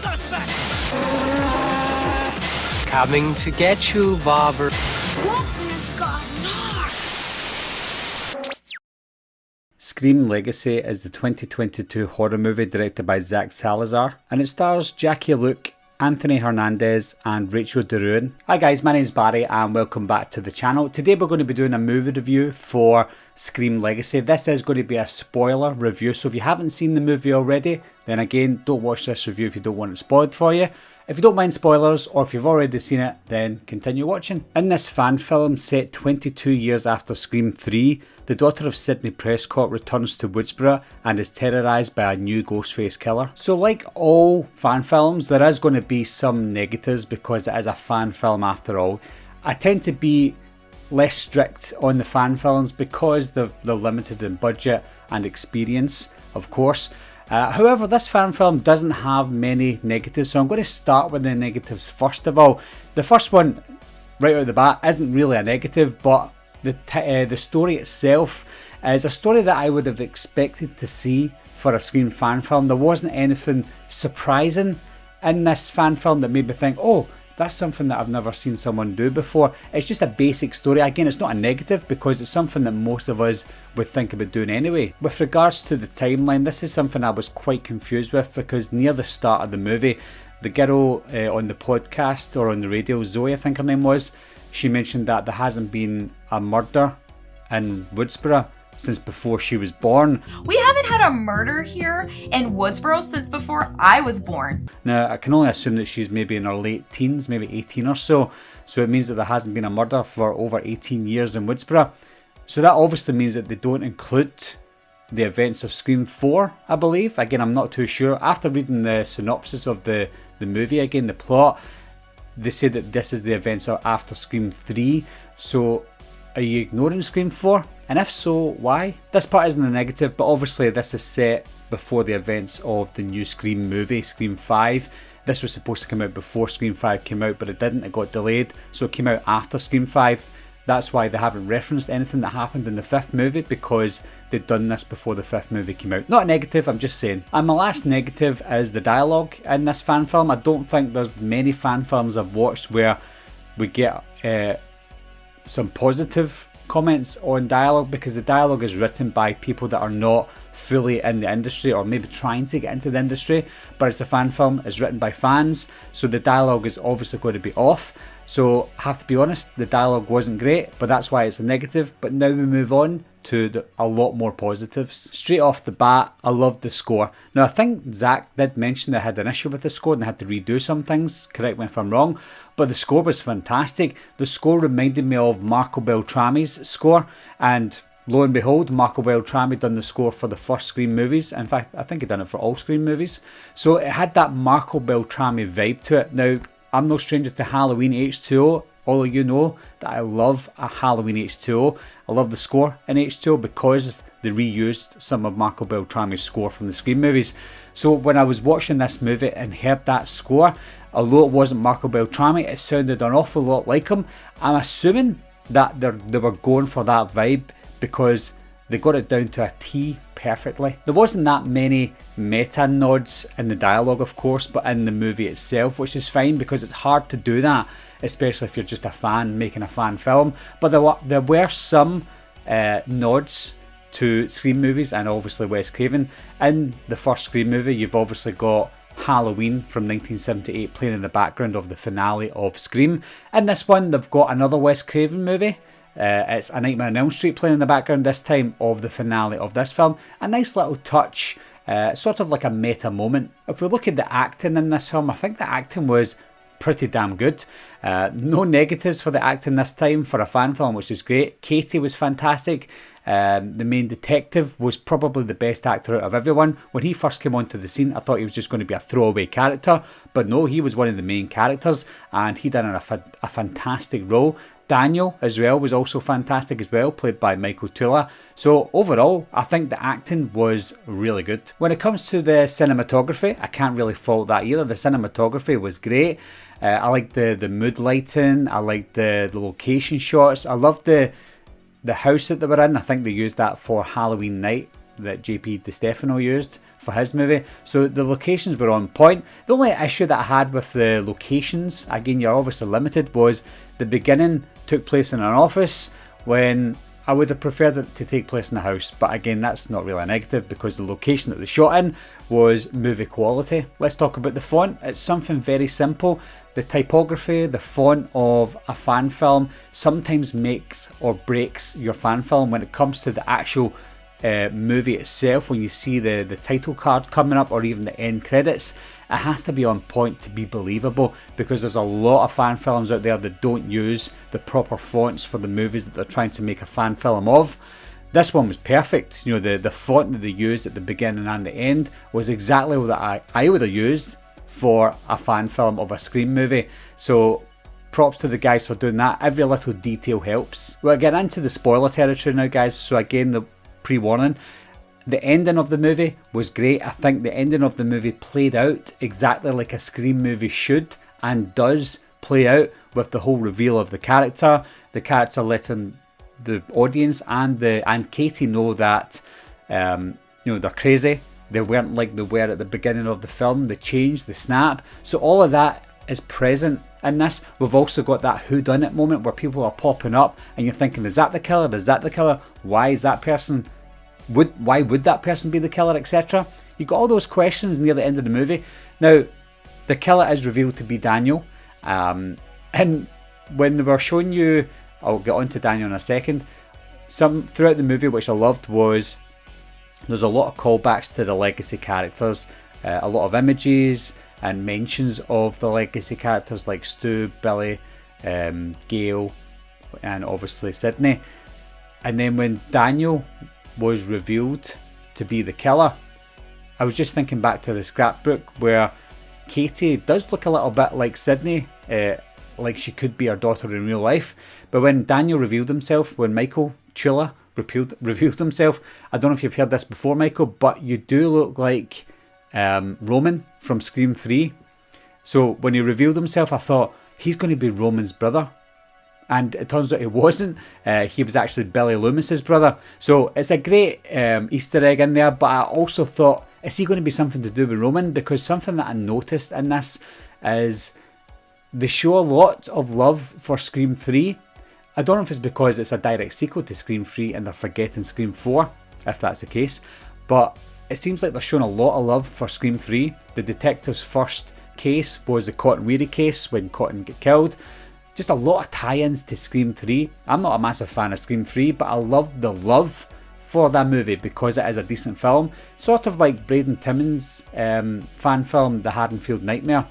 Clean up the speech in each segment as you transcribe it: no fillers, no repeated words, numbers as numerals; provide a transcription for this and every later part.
suspect! Coming to get you, Bobber. Scream Legacy is the 2022 horror movie directed by Zach Salazar, and it stars Jackie Luke, Anthony Hernandez and Rachel DeRuin. Hi guys, my name is Barry and welcome back to the channel. Today we're going to be doing a movie review for Scream Legacy. This is going to be a spoiler review, so if you haven't seen the movie already, then again, don't watch this review if you don't want it spoiled for you. If you don't mind spoilers, or if you've already seen it, then continue watching. In this fan film set 22 years after Scream 3, the daughter of Sidney Prescott returns to Woodsboro and is terrorised by a new Ghostface killer. So like all fan films, there is going to be some negatives because it is a fan film after all. I tend to be less strict on the fan films because they're limited in budget and experience, of course. However, this fan film doesn't have many negatives, so I'm going to start with the negatives first of all. The first one, right out of the bat, isn't really a negative, but the story itself is a story that I would have expected to see for a Scream fan film. There wasn't anything surprising in this fan film that made me think, oh, that's something that I've never seen someone do before. It's just a basic story. Again, it's not a negative because it's something that most of us would think about doing anyway. With regards to the timeline, this is something I was quite confused with because near the start of the movie, the girl on the podcast or on the radio, Zoe I think her name was, she mentioned that there hasn't been a murder in Woodsboro since before she was born. We haven't had a murder here in Woodsboro since before I was born. Now, I can only assume that she's maybe in her late teens, maybe 18 or so. So it means that there hasn't been a murder for over 18 years in Woodsboro. So that obviously means that they don't include the events of Scream 4, I believe. Again, I'm not too sure. After reading the synopsis of the movie, again, the plot, they say that this is the events after Scream 3. So are you ignoring Scream 4? And if so, why? This part isn't a negative, but obviously this is set before the events of the new Scream movie, Scream 5. This was supposed to come out before Scream 5 came out, but it didn't. It got delayed, so it came out after Scream 5. That's why they haven't referenced anything that happened in the 5th movie, because they'd done this before the 5th movie came out. Not a negative, I'm just saying. And my last negative is the dialogue in this fan film. I don't think there's many fan films I've watched where we get some positive comments on dialogue, because the dialogue is written by people that are not fully in the industry or maybe trying to get into the industry, but it's a fan film, it's written by fans, so the dialogue is obviously going to be off. So I have to be honest, the dialogue wasn't great, but that's why it's a negative. But now we move on to a lot more positives. Straight off the bat, I loved the score. Now I think Zach did mention they had an issue with the score and they had to redo some things, correct me if I'm wrong, but the score was fantastic. The score reminded me of Marco Beltrami's score, and lo and behold, Marco Beltrami done the score for the first Scream movies. In fact, I think he done it for all Scream movies. So it had that Marco Beltrami vibe to it. Now, I'm no stranger to Halloween H2O. All of you know that I love a Halloween H2O. I love the score in H2O because they reused some of Marco Beltrami's score from the Scream movies. So when I was watching this movie and heard that score, although it wasn't Marco Beltrami, it sounded an awful lot like him. I'm assuming that they were going for that vibe because they got it down to a T perfectly. There wasn't that many meta nods in the dialogue, of course, but in the movie itself, which is fine because it's hard to do that, especially if you're just a fan making a fan film. But there were some nods to Scream movies and obviously Wes Craven. In the first Scream movie, you've obviously got Halloween from 1978 playing in the background of the finale of Scream. In this one, they've got another Wes Craven movie. It's A Nightmare on Elm Street playing in the background this time of the finale of this film. A nice little touch, sort of like a meta moment. If we look at the acting in this film, I think the acting was pretty damn good. No negatives for the acting this time for a fan film, which is great. Katie was fantastic. The main detective was probably the best actor out of everyone. When he first came onto the scene, I thought he was just going to be a throwaway character, but no, he was one of the main characters and he did a fantastic role. Daniel as well was also fantastic as well, played by Michael Tula. So overall, I think the acting was really good. When it comes to the cinematography, I can't really fault that either. The cinematography was great. I liked the mood lighting, I liked the location shots, I loved the house that they were in. I think they used that for Halloween Night that JP DiStefano used for his movie. So the locations were on point. The only issue that I had with the locations, again you're obviously limited, was the beginning took place in an office when I would have preferred it to take place in the house. But again, that's not really a negative because the location that they shot in was movie quality. Let's talk about the font. It's something very simple. The typography, the font of a fan film sometimes makes or breaks your fan film when it comes to the actual movie itself. When you see the title card coming up or even the end credits, it has to be on point to be believable, because there's a lot of fan films out there that don't use the proper fonts for the movies that they're trying to make a fan film of. This one was perfect. You know, the font that they used at the beginning and the end was exactly what I would have used for a fan film of a Scream movie. So props to the guys for doing that. Every little detail helps. We're getting into the spoiler territory now, guys. So again, the pre-warning. The ending of the movie was great. I think the ending of the movie played out exactly like a Scream movie should and does play out, with the whole reveal of the character letting the audience and Katie know that they're crazy. They weren't like they were at the beginning of the film. They changed, they snap. So all of that is present in this. We've also got that whodunit moment where people are popping up and you're thinking, is that the killer? Is that the killer? Why is that person? Why would that person be the killer, etc.? You got all those questions near the end of the movie. Now, the killer is revealed to be Daniel. And when they were showing you, I'll get on to Daniel in a second, throughout the movie, which I loved, was there's a lot of callbacks to the legacy characters, a lot of images and mentions of the legacy characters like Stu, Billy, Gail, and obviously Sydney. And then when Daniel was revealed to be the killer, I was just thinking back to the scrapbook where Katie does look a little bit like Sydney, like she could be her daughter in real life. But when Daniel revealed himself, when Michael Chula revealed himself, I don't know if you've heard this before, Michael, but you do look like Roman from Scream 3. So when he revealed himself, I thought he's going to be Roman's brother. And it turns out he wasn't. He was actually Billy Loomis's brother. So it's a great Easter egg in there. But I also thought, is he going to be something to do with Roman? Because something that I noticed in this is they show a lot of love for Scream 3. I don't know if it's because it's a direct sequel to Scream 3 and they're forgetting Scream 4, if that's the case. But it seems like they're showing a lot of love for Scream 3. The detective's first case was the Cotton Weary case when Cotton got killed. Just a lot of tie-ins to Scream 3. I'm not a massive fan of Scream 3, but I love the love for that movie because it is a decent film. Sort of like Braden Timmons' fan film, The Haddonfield Nightmare.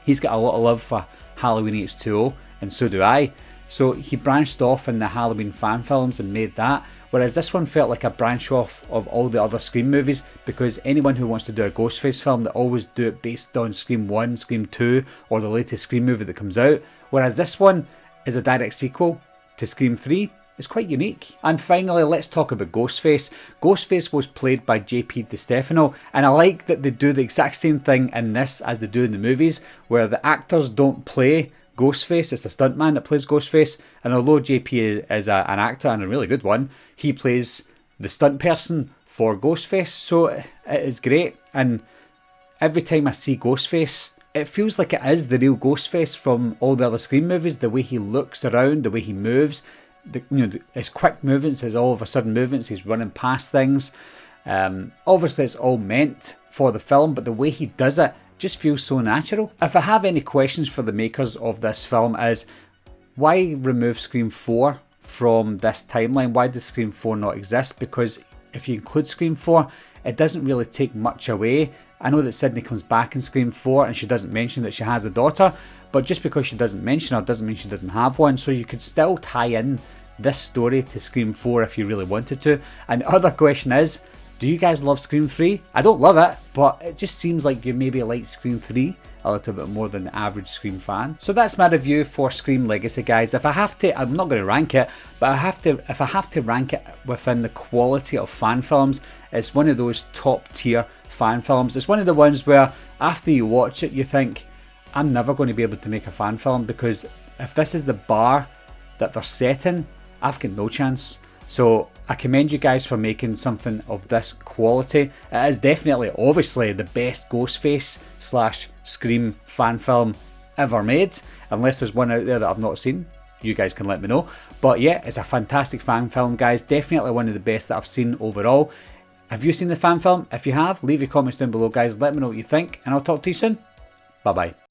He's got a lot of love for Halloween H2O, and so do I. So he branched off in the Halloween fan films and made that, whereas this one felt like a branch off of all the other Scream movies, because anyone who wants to do a Ghostface film, they always do it based on Scream 1, Scream 2, or the latest Scream movie that comes out, whereas this one is a direct sequel to Scream 3. It's quite unique. And finally, let's talk about Ghostface. Ghostface was played by JP DiStefano, and I like that they do the exact same thing in this as they do in the movies, where the actors don't play Ghostface, it's a stuntman that plays Ghostface, and although JP is an actor and a really good one, he plays the stunt person for Ghostface, so it is great. And every time I see Ghostface, it feels like it is the real Ghostface from all the other Scream movies, the way he looks around, the way he moves, his quick movements, his all of a sudden movements, he's running past things. Obviously it's all meant for the film, but the way he does it just feels so natural. If I have any questions for the makers of this film is, why remove Scream 4 from this timeline? Why does Scream 4 not exist? Because if you include Scream 4, it doesn't really take much away. I know that Sydney comes back in Scream 4 and she doesn't mention that she has a daughter, but just because she doesn't mention her doesn't mean she doesn't have one, so you could still tie in this story to Scream 4 if you really wanted to. And the other question is, do you guys love Scream 3? I don't love it, but it just seems like you maybe like Scream 3 a little bit more than the average Scream fan. So that's my review for Scream Legacy, guys. If I have to, I'm not going to rank it, but if I have to rank it within the quality of fan films, it's one of those top tier fan films. It's one of the ones where after you watch it, you think, I'm never going to be able to make a fan film, because if this is the bar that they're setting, I've got no chance. So I commend you guys for making something of this quality. It is definitely, obviously, the best Ghostface / Scream fan film ever made. Unless there's one out there that I've not seen, you guys can let me know. But yeah, it's a fantastic fan film, guys. Definitely one of the best that I've seen overall. Have you seen the fan film? If you have, leave your comments down below, guys. Let me know what you think, and I'll talk to you soon. Bye bye.